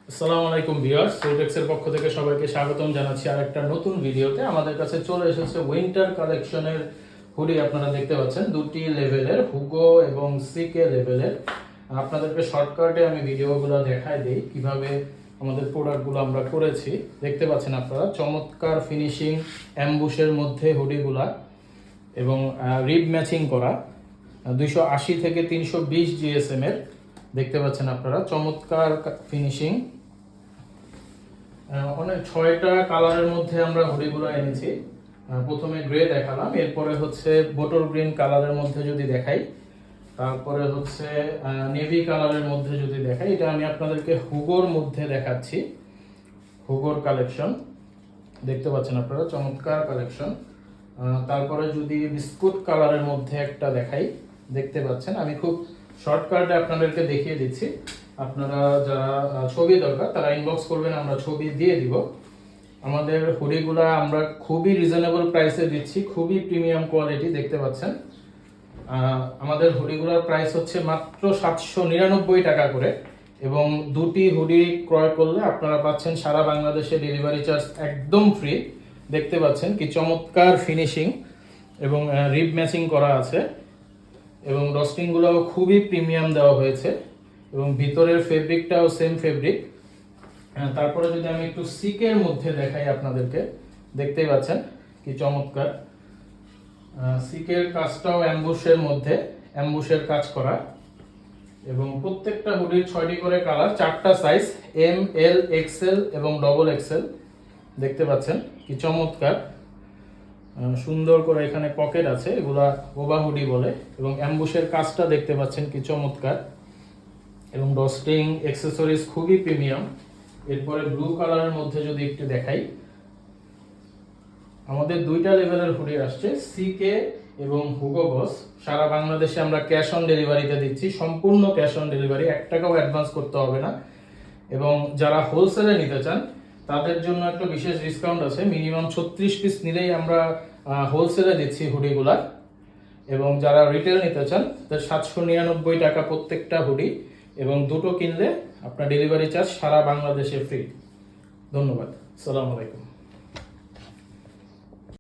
আসসালামু আলাইকুম ভিউয়ার্স, সোটেক্সের পক্ষ থেকে সবাইকে স্বাগতম জানাচ্ছি আর একটা নতুন ভিডিওতে। আমাদের কাছে চলে এসেছে উইন্টার কালেকশনের হুডি। আপনারা দেখতে পাচ্ছেন দুটি লেভেলের, হুগো এবং সিকে লেভেলের। আপনাদেরকে শর্টকাটে আমি ভিডিওগুলো দেখাই দিই কিভাবে আমাদের প্রোডাক্টগুলো আমরা করেছি। দেখতে পাচ্ছেন আপনারা চমৎকার ফিনিশিং অ্যাম্বুশের মধ্যে হুডিগুলা এবং রিব ম্যাচিং করা 280 থেকে 320 জিএসএম এর। দেখতে পাচ্ছেন আপনারা চমৎকার ফিনিশিং। অনেক 6টা কালারের মধ্যে আমরা হুডিগুলো এনেছি। প্রথমে গ্রে দেখালাম, এরপরে হচ্ছে বোটল গ্রিন কালারের মধ্যে যদি দেখাই, তারপরে হচ্ছে নেভি কালারের মধ্যে যদি দেখাই। এটা আমি আপনাদেরকে হুগোর মধ্যে দেখাচ্ছি, হুগোর কালেকশন। দেখতে পাচ্ছেন আপনারা চমৎকার কালেকশন। তারপরে যদি বিস্কুট কালারের মধ্যে একটা দেখাই, দেখতে পাচ্ছেন আমি খুব শর্টকাটে আপনাদেরকে দেখিয়ে দিচ্ছি। আপনারা যারা ছবি দরকার তারা ইনবক্স করবেন, আমরা ছবি দিয়ে দিব। আমাদের হুডিগুলা আমরা খুবই রিজনেবল প্রাইসে দিচ্ছি, খুবই প্রিমিয়াম কোয়ালিটি। দেখতে পাচ্ছেন আমাদের হুডিগুলোর প্রাইস হচ্ছে মাত্র 799 টাকা করে, এবং দুটি হুডি ক্রয় করলে আপনারা পাচ্ছেন সারা বাংলাদেশে ডেলিভারি চার্জ একদম ফ্রি। দেখতে পাচ্ছেন কি চমৎকার ফিনিশিং এবং রিব ম্যাচিং করা আছে, এবং রস্টিংগুলোও খুবই প্রিমিয়াম দেওয়া হয়েছে, এবং ভিতরের ফেব্রিকটাও সেম ফেব্রিক। তারপরে যদি আমি একটু সিকের মধ্যে দেখাই আপনাদেরকে, দেখতেই পাচ্ছেন কি চমৎকার। সিকের কাজটাও অ্যাম্বুশের মধ্যে, অ্যাম্বুশের কাজ করা, এবং প্রত্যেকটা হুডির 6টি করে কালার, 4টা সাইজ, এম, এল, এক্সেল এবং ডবল এক্সেল। দেখতে পাচ্ছেন কি চমৎকার, সুন্দর করে এখানে পকেট আছে, এগুলা ওবা হুডি বলে, এবং অ্যাম্বুশের কাজটা দেখতে পাচ্ছেন কি চমৎকার, এবং ডস্টিং অ্যাকসেসরিজ খুবই প্রিমিয়াম। এরপরে ব্লু কালারের মধ্যে যদি একটু দেখাই, আমাদের 2টা লেভেলের হুডি আসছে, সিকে এবং হুগো বস। সারা বাংলাদেশে আমরা ক্যাশ অন ডেলিভারিতে দিচ্ছি, সম্পূর্ণ ক্যাশ অন ডেলিভারি, 1 টাকাও অ্যাডভান্স করতে হবে না। এবং যারা হোলসেলে নিতে চান তাদের জন্য একটা বিশেষ ডিসকাউন্ট আছে, মিনিমাম 36 পিস নিলেই আমরা হোলসেলে দিচ্ছি হুডিগুলা। এবং যারা রিটেল নিতে চান তাদের 799 টাকা প্রত্যেকটা হুডি, এবং দুটো কিনলে আপনার ডেলিভারি চার্জ সারা বাংলাদেশে ফ্রি। ধন্যবাদ, আসসালামু আলাইকুম।